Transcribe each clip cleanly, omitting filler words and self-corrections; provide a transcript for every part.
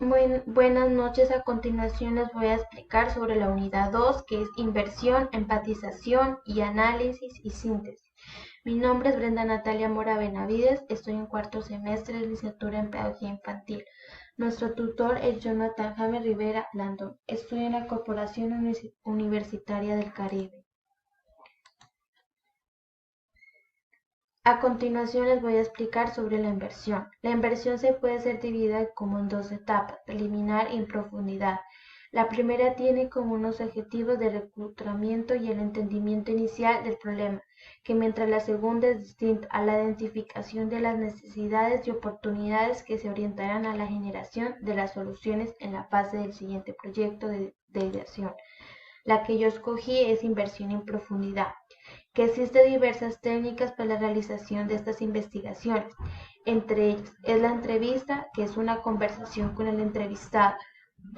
Buenas noches, a continuación les voy a explicar sobre la unidad 2, que es inversión, empatización y análisis y síntesis. Mi nombre es Brenda Natalia Mora Benavides, estoy en cuarto semestre de licenciatura en Pedagogía Infantil. Nuestro tutor es Jonathan Jaime Rivera Landón, estudio en la Corporación Universitaria del Caribe. A continuación les voy a explicar sobre la inversión. La inversión se puede ser dividida como en dos etapas, preliminar y en profundidad. La primera tiene como unos objetivos de reclutamiento y el entendimiento inicial del problema, que mientras la segunda es distinta a la identificación de las necesidades y oportunidades que se orientarán a la generación de las soluciones en la fase del siguiente proyecto de ideación. La que yo escogí es inversión en profundidad, que existen diversas técnicas para la realización de estas investigaciones. Entre ellas es la entrevista, que es una conversación con el entrevistado,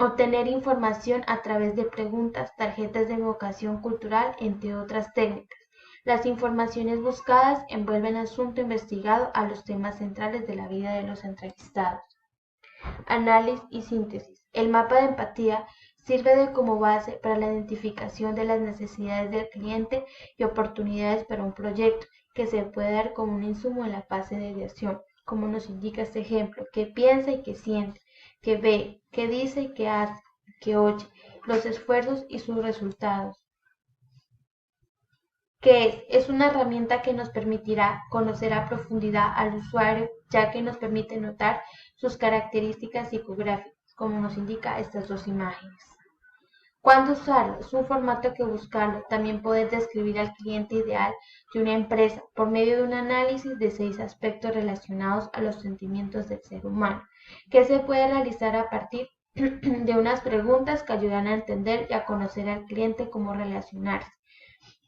obtener información a través de preguntas, tarjetas de evocación cultural, entre otras técnicas. Las informaciones buscadas envuelven asunto investigado a los temas centrales de la vida de los entrevistados. Análisis y síntesis. El mapa de empatía sirve como base para la identificación de las necesidades del cliente y oportunidades para un proyecto, que se puede dar como un insumo en la fase de ideación, como nos indica este ejemplo: qué piensa y qué siente, qué ve, qué dice y qué hace, qué oye, los esfuerzos y sus resultados. ¿Qué es? Es una herramienta que nos permitirá conocer a profundidad al usuario, ya que nos permite notar sus características psicográficas, como nos indica estas dos imágenes. ¿Cuándo usarlo? Es un formato que buscarlo. También poder describir al cliente ideal de una empresa por medio de un análisis de 6 aspectos relacionados a los sentimientos del ser humano, que se puede realizar a partir de unas preguntas que ayudan a entender y a conocer al cliente cómo relacionarse.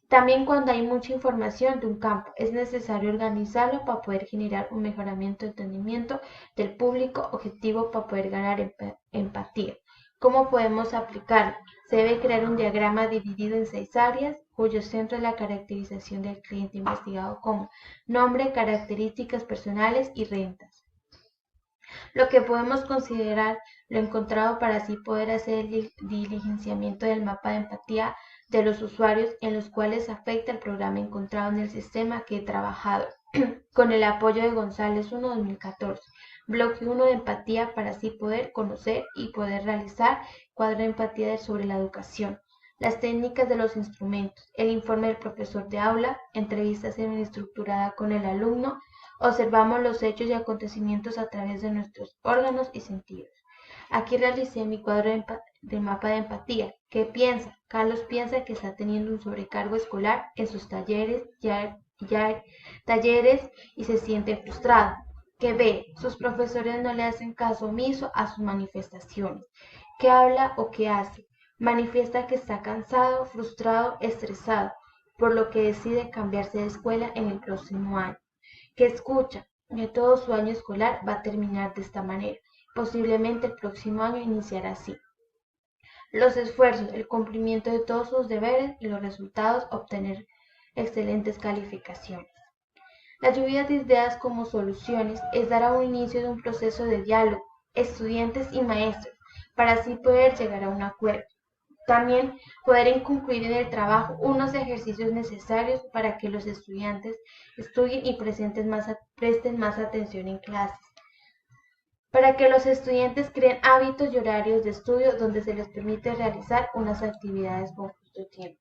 También, cuando hay mucha información de un campo, es necesario organizarlo para poder generar un mejoramiento de entendimiento del público objetivo, para poder ganar empatía. ¿Cómo podemos aplicarlo? Se debe crear un diagrama dividido en 6 áreas, cuyo centro es la caracterización del cliente investigado, como nombre, características personales y rentas. Lo que podemos considerar lo encontrado para así poder hacer el diligenciamiento del mapa de empatía de los usuarios, en los cuales afecta el programa encontrado en el sistema que he trabajado, con el apoyo de González 1 2014. Bloque 1 de empatía, para así poder conocer y poder realizar cuadro de empatía sobre la educación. Las técnicas de los instrumentos, el informe del profesor de aula, entrevistas semi-estructurada con el alumno, observamos los hechos y acontecimientos a través de nuestros órganos y sentidos. Aquí realicé mi cuadro de mapa de empatía. ¿Qué piensa? Carlos piensa que está teniendo un sobrecargo escolar en sus talleres y se siente frustrado. ¿Qué ve? Sus profesores no le hacen caso omiso a sus manifestaciones. ¿Qué habla o qué hace? Manifiesta que está cansado, frustrado, estresado, por lo que decide cambiarse de escuela en el próximo año. Que escucha que todo su año escolar va a terminar de esta manera. Posiblemente el próximo año iniciará así. Los esfuerzos, el cumplimiento de todos sus deberes y los resultados, obtener excelentes calificaciones. La lluvia de ideas como soluciones es dar a un inicio de un proceso de diálogo, estudiantes y maestros, para así poder llegar a un acuerdo. También poder concluir en el trabajo unos ejercicios necesarios para que los estudiantes estudien y presten más atención en clases. Para que los estudiantes creen hábitos y horarios de estudio donde se les permite realizar unas actividades con justo tiempo.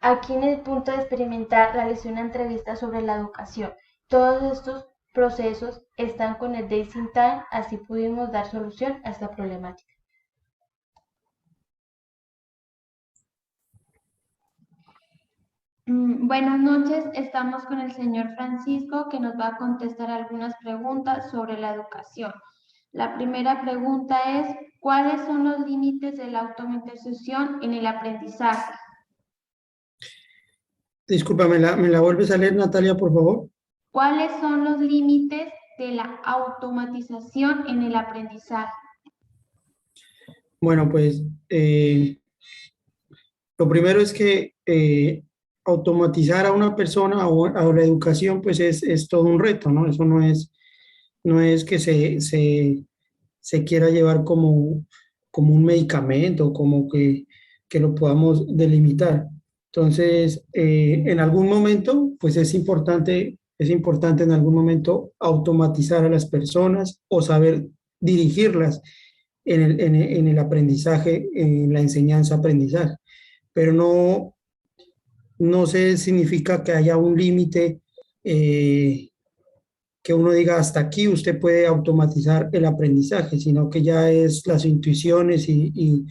Aquí, en el punto de experimentar, realicé una entrevista sobre la educación. Todos estos procesos están con el Days in Time, así pudimos dar solución a esta problemática. Buenas noches, estamos con el señor Francisco, que nos va a contestar algunas preguntas sobre la educación. La primera pregunta es: ¿cuáles son los límites de la automatización en el aprendizaje? Disculpa, ¿me la vuelves a leer, Natalia, por favor? ¿Cuáles son los límites de la automatización en el aprendizaje? Bueno, pues lo primero es que automatizar a una persona o a la educación, pues es todo un reto, ¿no? Eso no es no es que se quiera llevar como un medicamento, como que lo podamos delimitar. Entonces, en algún momento, pues es importante en algún momento automatizar a las personas o saber dirigirlas en el aprendizaje, en la enseñanza-aprendizaje, pero no se significa que haya un límite, que uno diga hasta aquí usted puede automatizar el aprendizaje, sino que ya es las intuiciones y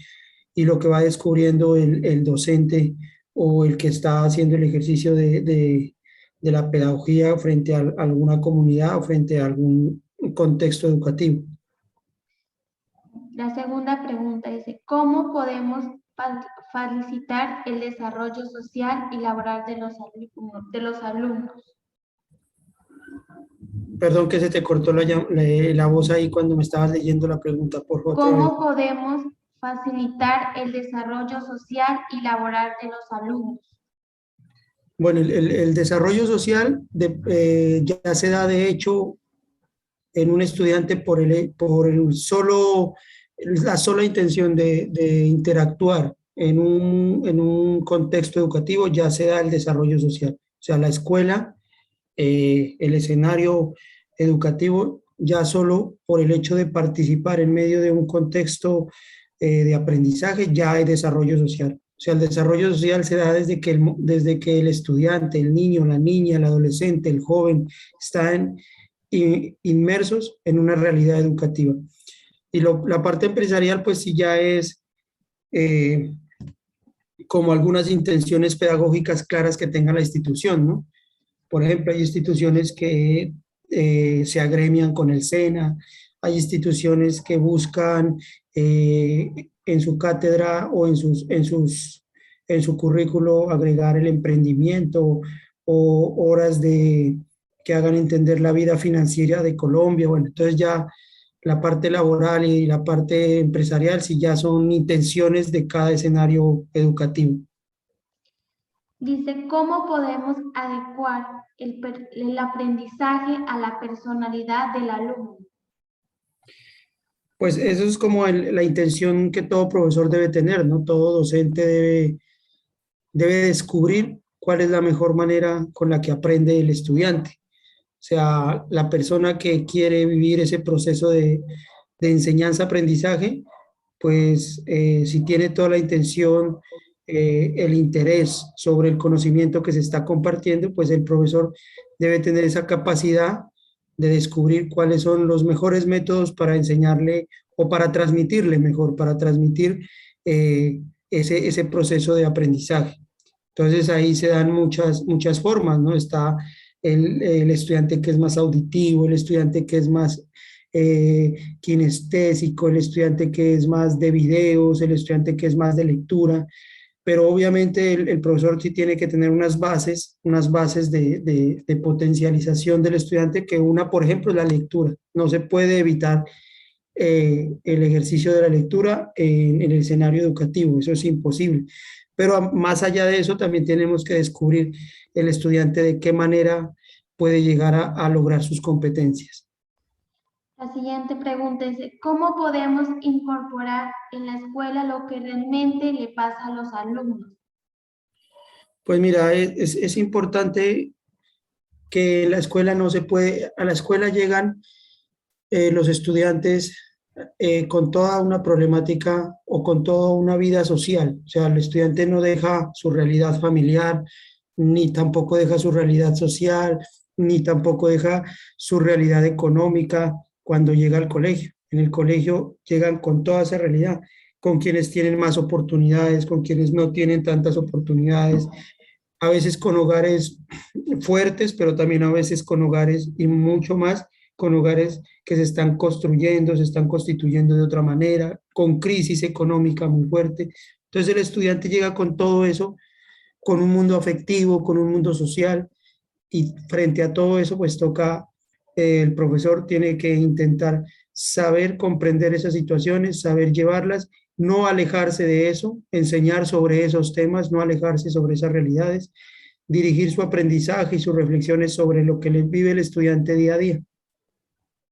lo que va descubriendo el docente o el que está haciendo el ejercicio de la pedagogía frente a alguna comunidad o frente a algún contexto educativo. La segunda pregunta dice, ¿cómo podemos facilitar el desarrollo social y laboral de los alumnos? Perdón que se te cortó la voz ahí cuando me estabas leyendo la pregunta, por favor. ¿Cómo podemos facilitar el desarrollo social y laboral de los alumnos? Bueno, el desarrollo social ya se da de hecho en un estudiante la sola intención de interactuar en un contexto educativo, ya se da el desarrollo social. O sea, la escuela, el escenario educativo, ya solo por el hecho de participar en medio de un contexto de aprendizaje, ya hay desarrollo social. O sea, el desarrollo social se da desde que el estudiante, el niño, la niña, el adolescente, el joven están inmersos en una realidad educativa. Y la parte empresarial, pues sí ya es eh, como algunas intenciones pedagógicas claras que tenga la institución, ¿no? Por ejemplo, hay instituciones que se agremian con el SENA, hay instituciones que buscan en su cátedra o en su currículo agregar el emprendimiento o horas que hagan entender la vida financiera de Colombia. Bueno, entonces ya la parte laboral y la parte empresarial sí ya son intenciones de cada escenario educativo. Dice, ¿cómo podemos adecuar el aprendizaje a la personalidad del alumno? Pues eso es como la intención que todo profesor debe tener, ¿no? Todo docente debe descubrir cuál es la mejor manera con la que aprende el estudiante. O sea, la persona que quiere vivir ese proceso de enseñanza-aprendizaje, pues si tiene toda la intención, el interés sobre el conocimiento que se está compartiendo, pues el profesor debe tener esa capacidad de descubrir cuáles son los mejores métodos para enseñarle o para transmitirle mejor, para transmitir ese proceso de aprendizaje. Entonces ahí se dan muchas formas, ¿no? Está el estudiante que es más auditivo, el estudiante que es más kinestésico, el estudiante que es más de videos, el estudiante que es más de lectura, pero obviamente el profesor sí tiene que tener unas bases de potencialización del estudiante, que una, por ejemplo, es la lectura. No se puede evitar el ejercicio de la lectura en el escenario educativo, eso es imposible. Pero más allá de eso, también tenemos que descubrir el estudiante de qué manera puede llegar a lograr sus competencias. La siguiente pregunta es, ¿cómo podemos incorporar en la escuela lo que realmente le pasa a los alumnos? Pues mira, es importante que la escuela no se puede, a la escuela llegan los estudiantes con toda una problemática o con toda una vida social. O sea, el estudiante no deja su realidad familiar, ni tampoco deja su realidad social, ni tampoco deja su realidad económica cuando llega al colegio. En el colegio llegan con toda esa realidad, con quienes tienen más oportunidades, con quienes no tienen tantas oportunidades, a veces con hogares fuertes, pero también a veces con hogares y mucho más con hogares que se están construyendo, se están constituyendo de otra manera, con crisis económica muy fuerte. Entonces el estudiante llega con todo eso, con un mundo afectivo, con un mundo social, y frente a todo eso, pues toca, el profesor tiene que intentar saber comprender esas situaciones, saber llevarlas, no alejarse de eso, enseñar sobre esos temas, no alejarse sobre esas realidades, dirigir su aprendizaje y sus reflexiones sobre lo que le vive el estudiante día a día.